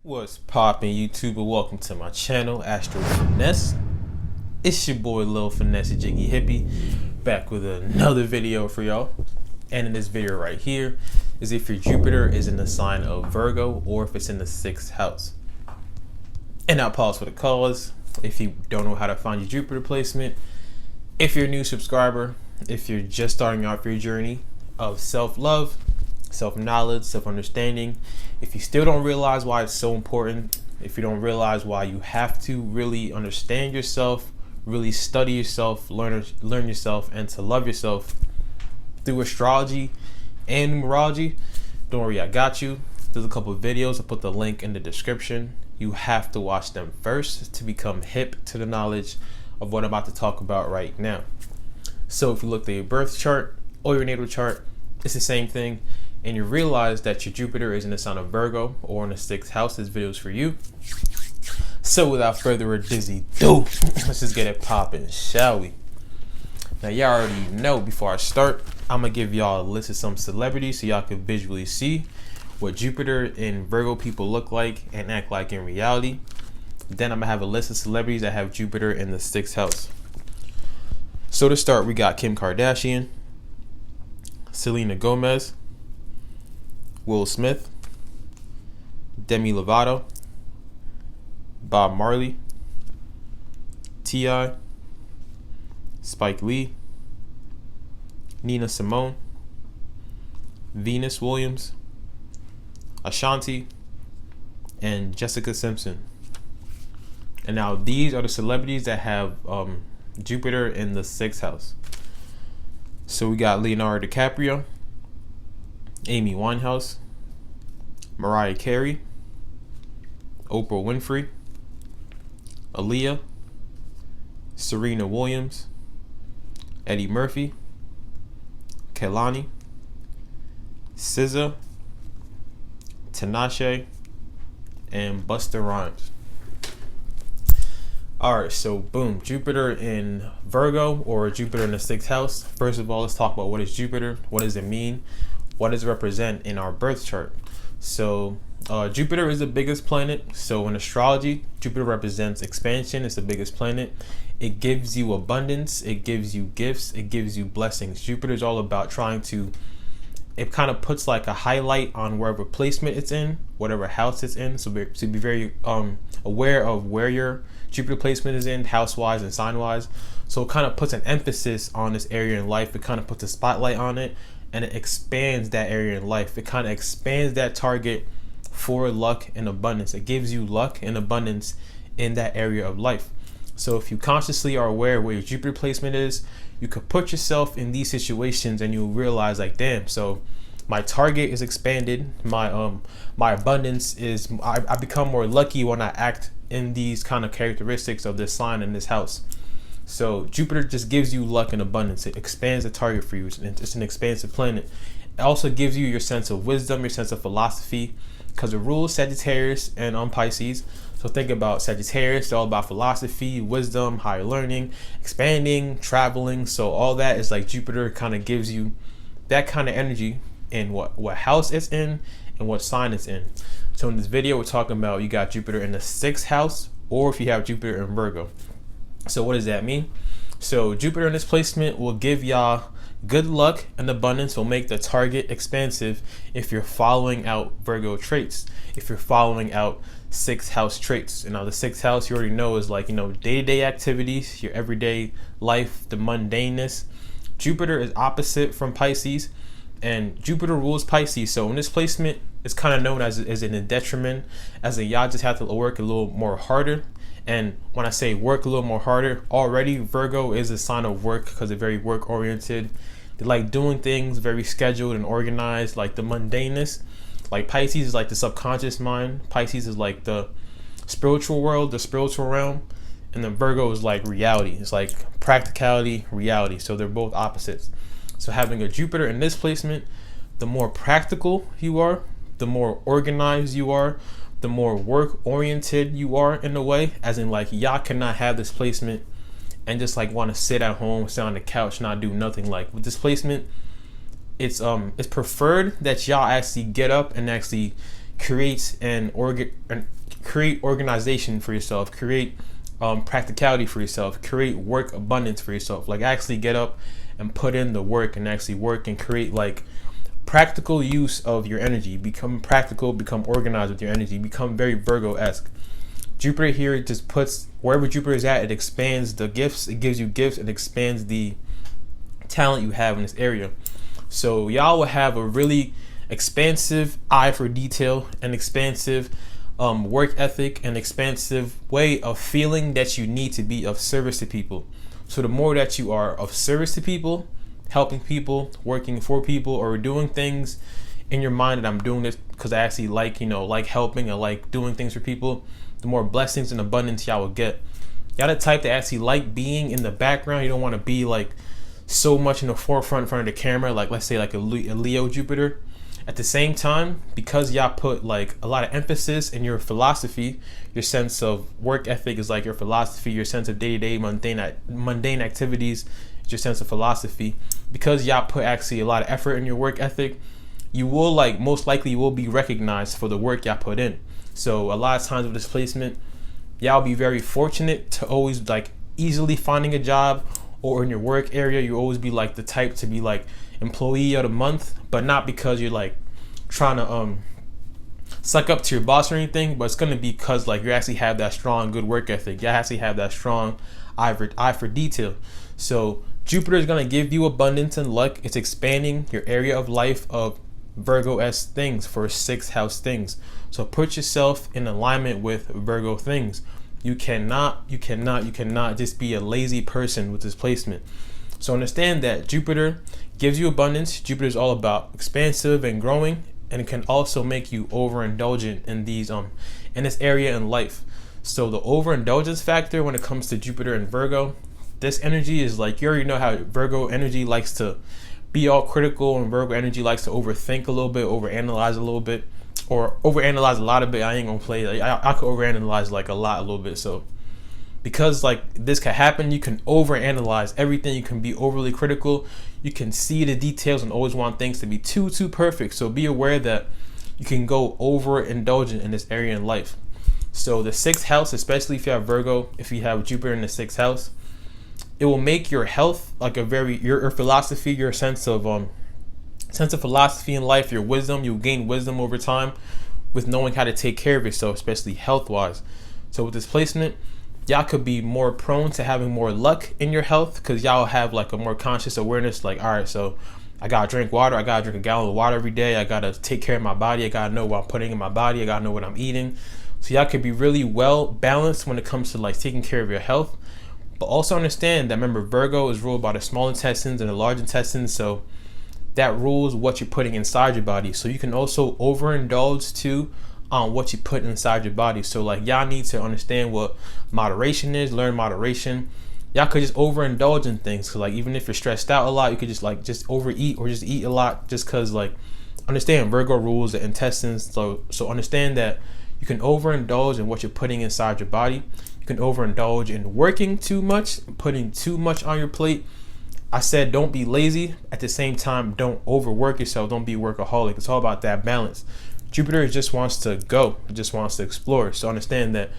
What's poppin' YouTuber? Welcome to my channel, Astro Finesse. It's your boy Lil Finesse Jiggy Hippie, back with another video for y'all. And in this video right here is if your Jupiter is in the sign of Virgo or if it's in the 6th house. And I'll pause for the cause. If you don't know how to find your Jupiter placement, if you're a new subscriber, if you're just starting off your journey of self-love, self-knowledge, self-understanding, if you still don't realize why it's so important, if you don't realize why you have to really understand yourself, really study yourself, learn yourself, and to love yourself through astrology and numerology, don't worry, I got you. There's a couple of videos. I'll put the link in the description. You have to watch them first to become hip to the knowledge of what I'm about to talk about right now. So if you look at your birth chart or your natal chart, it's the same thing, and you realize that your Jupiter is in the sign of Virgo or in the 6th house, this video is for you. So without further ado, let's just get it popping, shall we? Now y'all already know, before I start, I'm gonna give y'all a list of some celebrities so y'all can visually see what Jupiter and Virgo people look like and act like in reality. Then I'm gonna have a list of celebrities that have Jupiter in the 6th house. So to start, we got Kim Kardashian, Selena Gomez, Will Smith, Demi Lovato, Bob Marley, T.I., Spike Lee, Nina Simone, Venus Williams, Ashanti, and Jessica Simpson. And now these are the celebrities that have Jupiter in the 6th house. So we got Leonardo DiCaprio, Amy Winehouse, Mariah Carey, Oprah Winfrey, Aaliyah, Serena Williams, Eddie Murphy, Kehlani, SZA, Tinashe, and Busta Rhymes. Alright, so boom, Jupiter in Virgo or Jupiter in the 6th house. First of all, let's talk about what is Jupiter, what does it mean, what does it represent in our birth chart. So Jupiter is the biggest planet. So in astrology, Jupiter represents expansion. It's the biggest planet. It gives you abundance, it gives you gifts, it gives you blessings. Jupiter is all about trying to, it kind of puts like a highlight on wherever placement it's in, whatever house it's in. So to be very aware of where your Jupiter placement is in, house-wise and sign-wise. So it kind of puts an emphasis on this area in life. It kind of puts a spotlight on it, and it expands that area in life. It kind of expands that target for luck and abundance. It gives you luck and abundance in that area of life. So if you consciously are aware of where your Jupiter placement is, you could put yourself in these situations and you'll realize like, damn, so my target is expanded. My my abundance is, I become more lucky when I act in these kind of characteristics of this sign in this house. So Jupiter just gives you luck and abundance. It expands the target for you. It's an expansive planet. It also gives you your sense of wisdom, your sense of philosophy, because it rules Sagittarius and Pisces. So think about Sagittarius, they're all about philosophy, wisdom, higher learning, expanding, traveling. So all that is like Jupiter kind of gives you that kind of energy in what house it's in and what sign it's in. So in this video, we're talking about you got Jupiter in the 6th house, or if you have Jupiter in Virgo. So what does that mean? So Jupiter in this placement will give y'all good luck and abundance, will make the target expansive if you're following out Virgo traits, if you're following out 6th house traits. And now the 6th house, you already know, is like, you know, day-to-day activities, your everyday life, the mundaneness. Jupiter is opposite from Pisces, and Jupiter rules Pisces. So in this placement, it's kind of known as in a detriment, as in y'all just have to work a little more harder. And when I say work a little more harder, already Virgo is a sign of work because they're very work oriented. They like doing things very scheduled and organized, like the mundaneness. Like Pisces is like the subconscious mind. Pisces is like the spiritual world, the spiritual realm. And then Virgo is like reality. It's like practicality, reality. So they're both opposites. So having a Jupiter in this placement, the more practical you are, the more organized you are, the more work oriented you are in a way, as in like y'all cannot have this placement and just like want to sit at home, sit on the couch, not do nothing. Like with this placement, it's preferred that y'all actually get up and actually create create organization for yourself, create practicality for yourself, create work abundance for yourself. Like actually get up and put in the work and actually work and create like practical use of your energy. Become practical, become organized with your energy, become very Virgo-esque. Jupiter here just puts, wherever Jupiter is at, it expands the gifts, it gives you gifts, it expands the talent you have in this area. So y'all will have a really expansive eye for detail, an expansive work ethic, an expansive way of feeling that you need to be of service to people. So the more that you are of service to people, helping people, working for people, or doing things in your mind that I'm doing this because I actually like, like helping, or like doing things for people, the more blessings and abundance y'all will get. Y'all the type that actually like being in the background. You don't want to be like so much in the forefront in front of the camera, like let's say like a Leo Jupiter. At the same time, because y'all put like a lot of emphasis in your philosophy, your sense of work ethic is like your philosophy, your sense of day-to-day mundane activities is your sense of philosophy. Because y'all put actually a lot of effort in your work ethic, you will like most likely will be recognized for the work y'all put in. So a lot of times with this placement, y'all be very fortunate to always like easily finding a job, or in your work area, you always be like the type to be like employee of the month, but not because you're like trying to suck up to your boss or anything, but it's gonna be because like you actually have that strong good work ethic. You actually have that strong eye for detail. So Jupiter is gonna give you abundance and luck. It's expanding your area of life of Virgo-esque things for 6th house things. So put yourself in alignment with Virgo things. You cannot just be a lazy person with this placement. So understand that Jupiter gives you abundance. Jupiter is all about expansive and growing, and it can also make you overindulgent in these in this area in life. So the overindulgence factor when it comes to Jupiter and Virgo, this energy is like, you already know how Virgo energy likes to be all critical, and Virgo energy likes to overthink a little bit, overanalyze a little bit, or overanalyze a lot of it. I ain't gonna play. Like, I could overanalyze like a little bit. So because like this can happen, you can overanalyze everything. You can be overly critical. You can see the details and always want things to be too perfect. So be aware that you can go overindulgent in this area in life. So the 6th house, especially if you have Virgo, if you have Jupiter in the 6th house, it will make your health like your philosophy, your sense of philosophy in life, your wisdom. You'll gain wisdom over time with knowing how to take care of yourself, especially health wise. So with this placement, y'all could be more prone to having more luck in your health because y'all have like a more conscious awareness. Like, all right, so I gotta drink water. I gotta drink a gallon of water every day. I gotta take care of my body. I gotta know what I'm putting in my body. I gotta know what I'm eating. So y'all could be really well balanced when it comes to like taking care of your health. But also understand that, remember, Virgo is ruled by the small intestines and the large intestines. So that rules what you're putting inside your body. So you can also overindulge too on what you put inside your body. So like y'all need to understand what moderation is, learn moderation. Y'all could just overindulge in things. So like even if you're stressed out a lot, you could just overeat or just eat a lot just because like understand Virgo rules the intestines. So understand that you can overindulge in what you're putting inside your body. You can overindulge in working too much, putting too much on your plate. I said don't be lazy. At the same time, don't overwork yourself. Don't be a workaholic. It's all about that balance. Jupiter just wants to go. It just wants to explore. So understand that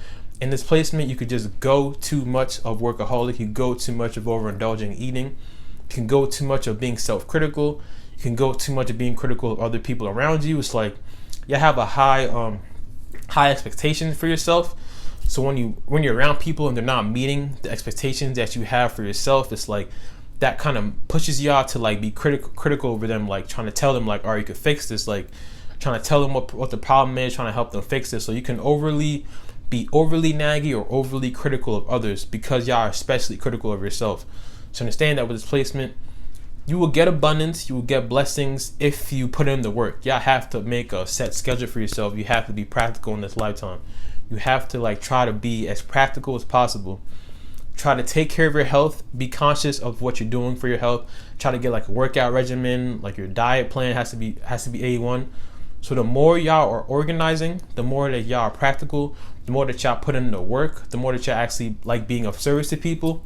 in this placement, you could just go too much of workaholic. You go too much of overindulging eating. You can go too much of being self-critical. You can go too much of being critical of other people around you. It's like you have a high expectations for yourself. So when you're around people and they're not meeting the expectations that you have for yourself, it's like that kind of pushes you out to like be critical over them, like trying to tell them like, all right, you could fix this, like trying to tell them what the problem is, trying to help them fix this. So you can be overly naggy or overly critical of others because y'all are especially critical of yourself. So understand that with this placement, you will get abundance, you will get blessings if you put in the work. Y'all have to make a set schedule for yourself. You have to be practical in this lifetime. You have to like try to be as practical as possible. Try to take care of your health. Be conscious of what you're doing for your health. Try to get like a workout regimen, like your diet plan has to be A1. So the more y'all are organizing, the more that y'all are practical, the more that y'all put in the work, the more that y'all actually like being of service to people,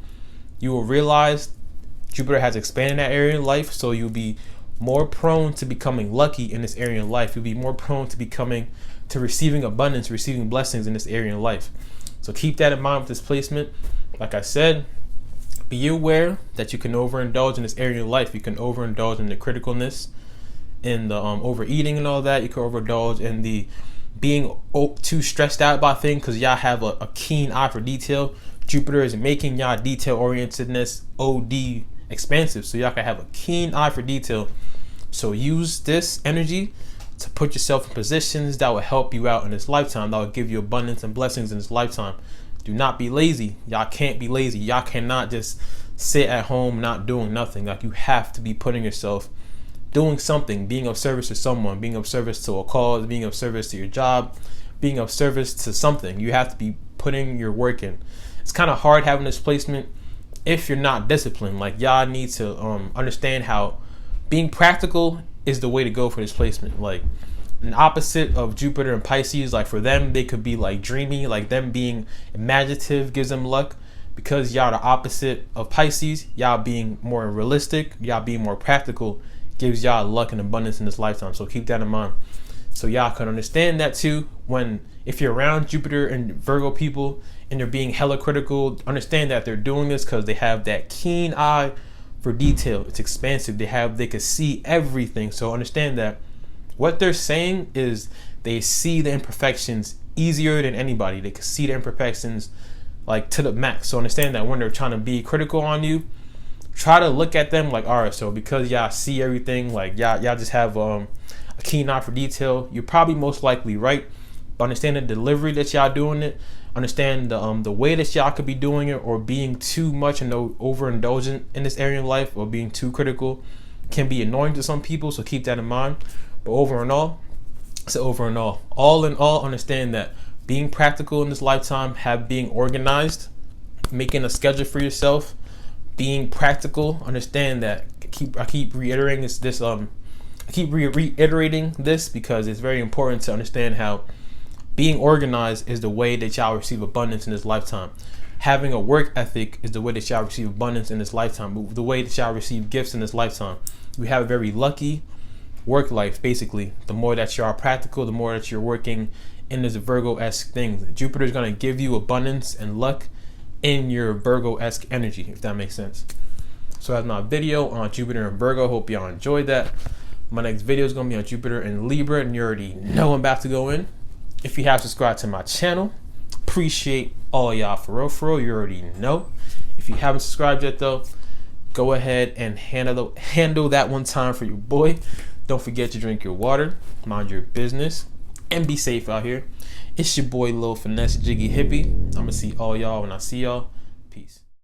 you will realize Jupiter has expanded that area in life. So you'll be more prone to becoming lucky in this area in life. You'll be more prone to receiving abundance, receiving blessings in this area in life. So keep that in mind with this placement. Like I said, be aware that you can overindulge in this area in life. You can overindulge in the criticalness, in the overeating and all that. You can overindulge in the being too stressed out about things because y'all have a keen eye for detail. Jupiter is making y'all detail orientedness OD expansive, so y'all can have a keen eye for detail. So use this energy to put yourself in positions that will help you out in this lifetime, that will give you abundance and blessings in this lifetime. Do not be lazy. Y'all can't be lazy. Y'all cannot just sit at home not doing nothing. Like, you have to be putting yourself doing something, being of service to someone, being of service to a cause, being of service to your job, being of service to something. You have to be putting your work in. It's kind of hard having this placement if you're not disciplined. Like, y'all need to understand how being practical is the way to go for this placement. Like, an opposite of Jupiter and Pisces, like for them, they could be like dreamy, like them being imaginative gives them luck. Because y'all the opposite of Pisces, y'all being more realistic, y'all being more practical gives y'all luck and abundance in this lifetime. So keep that in mind. So y'all can understand that too. If you're around Jupiter and Virgo people and they're being hella critical, understand that they're doing this because they have that keen eye for detail. It's expansive. They can see everything. So understand that what they're saying is they see the imperfections easier than anybody. They can see the imperfections like to the max. So understand that when they're trying to be critical on you, try to look at them like, all right, so because y'all see everything, like y'all just have a keen eye for detail, you're probably most likely right. But understand the delivery that y'all doing it. Understand the way that y'all could be doing it, or being too much and overindulgent in this area of life, or being too critical can be annoying to some people. So keep that in mind. But all in all, understand that being practical in this lifetime, being organized, making a schedule for yourself, being practical. Understand that I keep reiterating this because it's very important to understand how being organized is the way that y'all receive abundance in this lifetime. Having a work ethic is the way that y'all receive abundance in this lifetime. The way that y'all receive gifts in this lifetime. We have a very lucky work life, basically. The more that you are practical, the more that you're working in this Virgo-esque thing. Jupiter is going to give you abundance and luck in your Virgo-esque energy, if that makes sense. So that's my video on Jupiter and Virgo. Hope y'all enjoyed that. My next video is going to be on Jupiter and Libra, and you already know I'm about to go in. If you have subscribed to my channel, appreciate all y'all for real. You already know. If you haven't subscribed yet though, go ahead and handle that one time for your boy. Don't forget to drink your water, mind your business, and be safe out here. It's your boy Lil Finesse Jiggy Hippie. I'm gonna see all y'all when I see y'all. Peace.